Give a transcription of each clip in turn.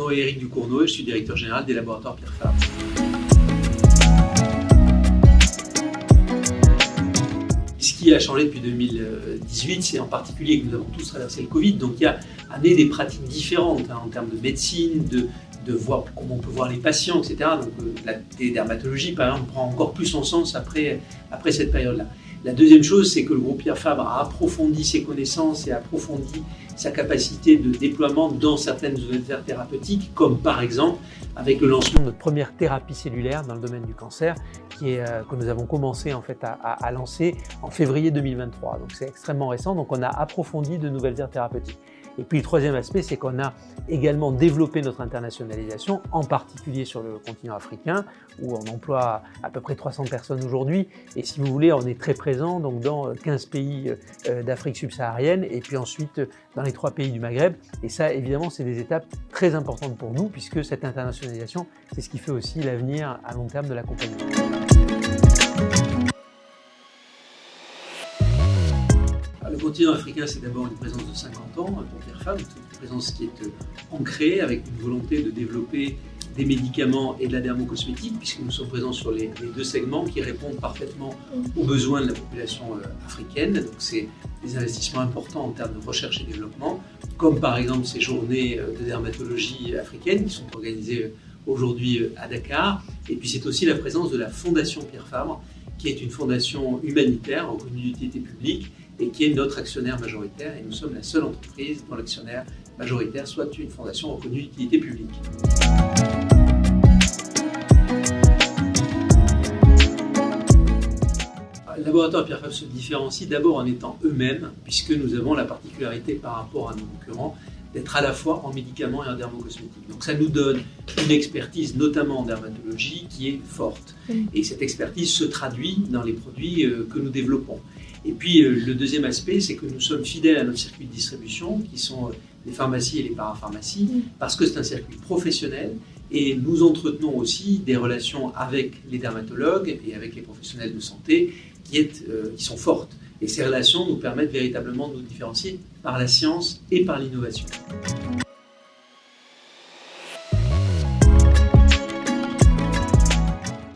nom est Éric Ducournau et je suis directeur général des laboratoires Pierre Fabre. Ce qui a changé depuis 2018, c'est en particulier que nous avons tous traversé le Covid, donc il y a amené des pratiques différentes en termes de médecine, de voir comment on peut voir les patients, etc. Donc la dermatologie, par exemple, prend encore plus son sens après cette période-là. La deuxième chose, c'est que le groupe Pierre Fabre a approfondi ses connaissances et a approfondi sa capacité de déploiement dans certaines aires thérapeutiques, comme par exemple avec le lancement de notre première thérapie cellulaire dans le domaine du cancer, que nous avons commencé en fait à lancer en février 2023. Donc c'est extrêmement récent, donc on a approfondi de nouvelles aires thérapeutiques. Et puis le troisième aspect, c'est qu'on a également développé notre internationalisation, en particulier sur le continent africain, où on emploie à peu près 300 personnes aujourd'hui. Et si vous voulez, on est très présent donc dans 15 pays d'Afrique subsaharienne et puis ensuite dans les 3 pays du Maghreb. Et ça, évidemment, c'est des étapes très importantes pour nous, puisque cette internationalisation, c'est ce qui fait aussi l'avenir à long terme de la compagnie. Le continent africain, c'est d'abord une présence de 50 ans pour Pierre Fabre, une présence qui est ancrée avec une volonté de développer des médicaments et de la dermocosmétique, puisque nous sommes présents sur les 2 segments qui répondent parfaitement aux besoins de la population africaine. Donc c'est des investissements importants en termes de recherche et développement, comme par exemple ces journées de dermatologie africaine qui sont organisées aujourd'hui à Dakar. Et puis c'est aussi la présence de la Fondation Pierre Fabre, qui est une fondation humanitaire reconnue d'utilité publique et qui est notre actionnaire majoritaire. Et nous sommes la seule entreprise dont l'actionnaire majoritaire soit une fondation reconnue d'utilité publique. Le laboratoire Pierre Fabre se différencie d'abord en étant eux-mêmes, puisque nous avons la particularité par rapport à nos concurrents d'être à la fois en médicaments et en dermocosmétique. Donc ça nous donne une expertise, notamment en dermatologie, qui est forte. Et cette expertise se traduit dans les produits que nous développons. Et puis le deuxième aspect, c'est que nous sommes fidèles à notre circuit de distribution, qui sont les pharmacies et les parapharmacies, parce que c'est un circuit professionnel. Et nous entretenons aussi des relations avec les dermatologues et avec les professionnels de santé qui sont fortes. Et ces relations nous permettent véritablement de nous différencier par la science et par l'innovation.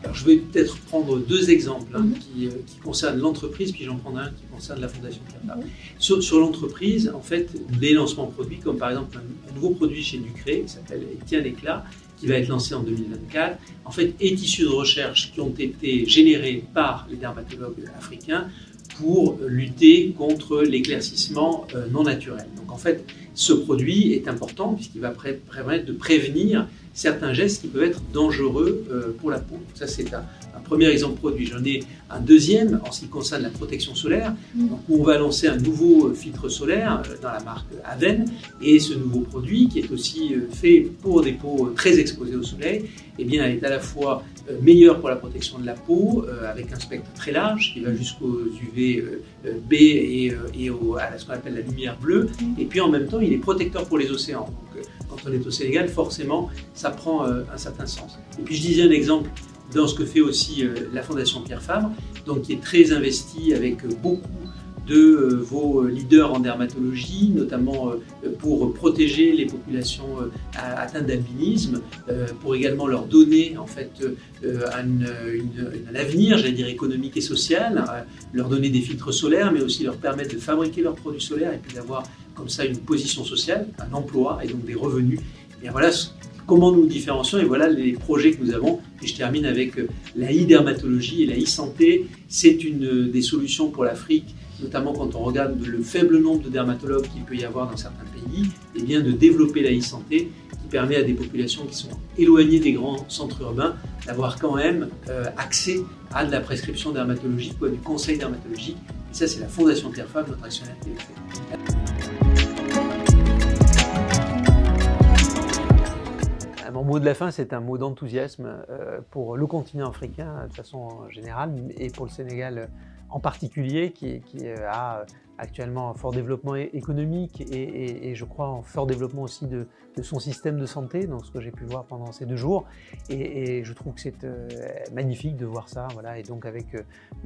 Alors, je vais peut-être prendre 2 exemples qui concernent l'entreprise, puis j'en prendrai un qui concerne la Fondation Pierre Fabre. Sur l'entreprise, en fait, les lancements produits, comme par exemple un nouveau produit chez Ducré qui s'appelle Etienne Éclat, qui va être lancé en 2024, en fait, est issu de recherches qui ont été générées par les dermatologues africains pour lutter contre l'éclaircissement non naturel. Donc en fait, ce produit est important puisqu'il va permettre de prévenir certains gestes qui peuvent être dangereux pour la peau. Donc ça, c'est un premier exemple produit. J'en ai un deuxième en ce qui concerne la protection solaire. Donc, on va lancer un nouveau filtre solaire dans la marque Aven. Et ce nouveau produit, qui est aussi fait pour des peaux très exposées au soleil, eh bien, est à la fois meilleur pour la protection de la peau, avec un spectre très large qui va jusqu'aux UV B et à ce qu'on appelle la lumière bleue. Et puis en même temps, il est protecteur pour les océans. Donc, quand on est au Sénégal, forcément, ça prend un certain sens. Et puis je disais un exemple dans ce que fait aussi la Fondation Pierre Fabre, donc qui est très investie avec beaucoup de vos leaders en dermatologie, notamment pour protéger les populations atteintes d'albinisme, pour également leur donner en fait un avenir, j'allais dire économique et social, leur donner des filtres solaires, mais aussi leur permettre de fabriquer leurs produits solaires et puis d'avoir comme ça une position sociale, un emploi et donc des revenus. Et voilà comment nous nous différencions et voilà les projets que nous avons. Et je termine avec la e-dermatologie et la e-santé. C'est une des solutions pour l'Afrique, notamment quand on regarde le faible nombre de dermatologues qu'il peut y avoir dans certains pays, et bien de développer la e-santé qui permet à des populations qui sont éloignées des grands centres urbains d'avoir quand même accès à de la prescription dermatologique ou à du conseil dermatologique. Et ça, c'est la Fondation Pierre Fabre, notre actionnaire, qui le fait. Mon mot de la fin, c'est un mot d'enthousiasme pour le continent africain de façon générale et pour le Sénégal en particulier qui a actuellement un fort développement économique et je crois un fort développement aussi de son système de santé, donc ce que j'ai pu voir pendant ces 2 jours. Et je trouve que c'est magnifique de voir ça. Voilà. Et donc avec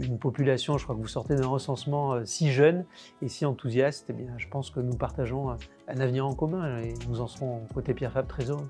une population, je crois que vous sortez d'un recensement si jeune et si enthousiaste, eh bien, je pense que nous partageons un avenir en commun et nous en serons côté Pierre Fabre très heureux.